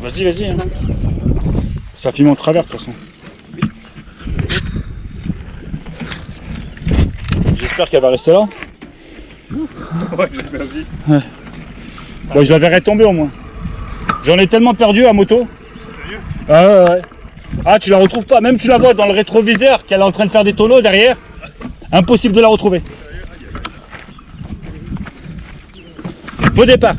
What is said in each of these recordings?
Vas-y, vas-y. Hein. Ça filme en travers de toute façon. J'espère qu'elle va rester là. Ouais, j'espère aussi. Ouais. Bon, je la verrai tomber au moins. J'en ai tellement perdu à moto. Sérieux? Ah ouais. Ah, tu la retrouves pas. Même tu la vois dans le rétroviseur qu'elle est en train de faire des tonneaux derrière. Impossible de la retrouver. Faux départ.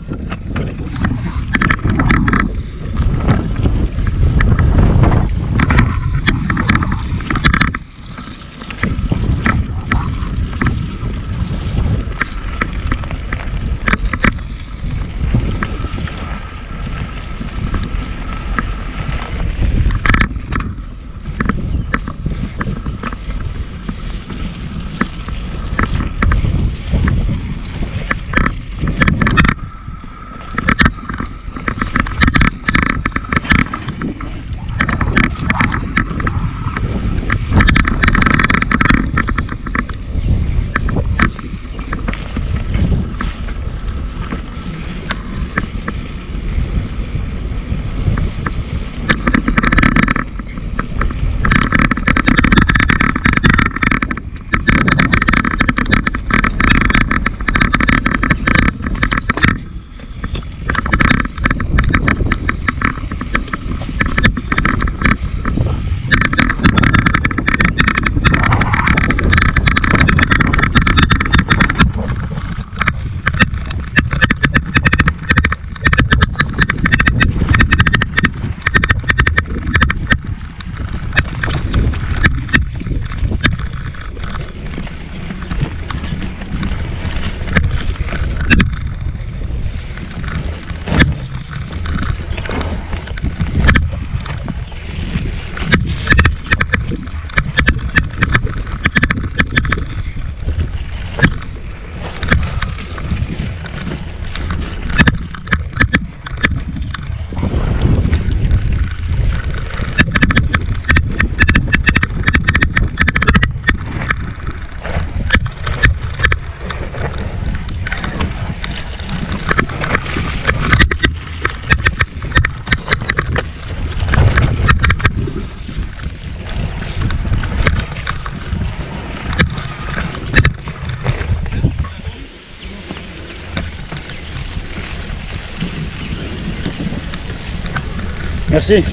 Merci.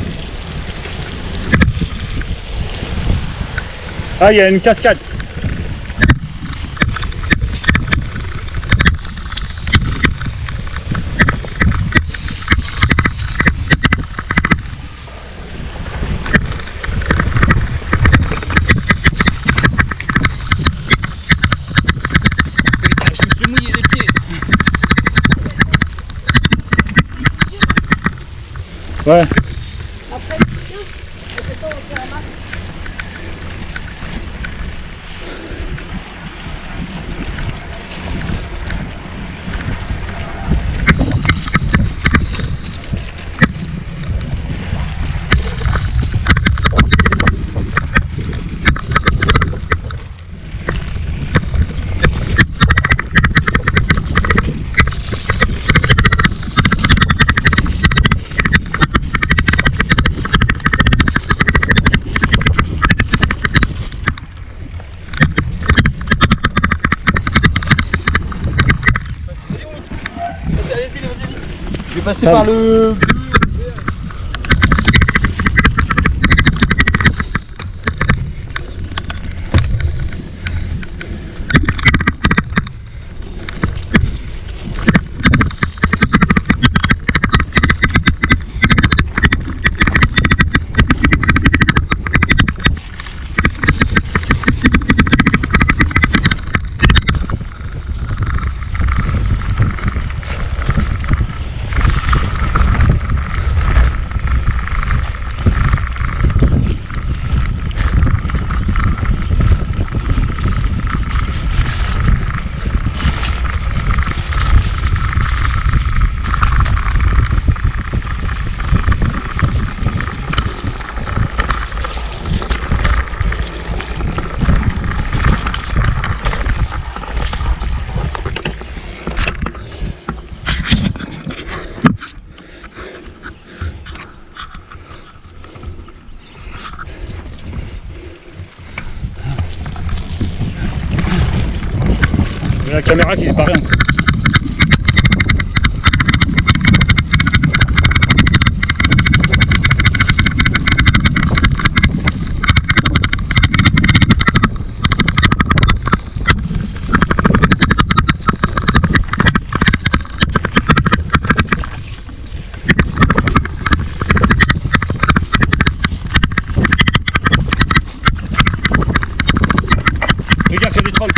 Ah, il y a une cascade. Je me suis mouillé les pieds. Ouais. Après, c'est pas on fait la marche. Je vais passer par le... Il y a la caméra qui se barre encore. Fais gaffe, il y a des trolls.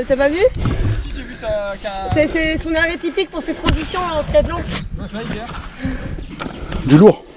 T'as pas vu? Si, j'ai vu ça. C'est son arrêt typique pour ses transitions en triathlon. Ouais, ça y est. Du lourd.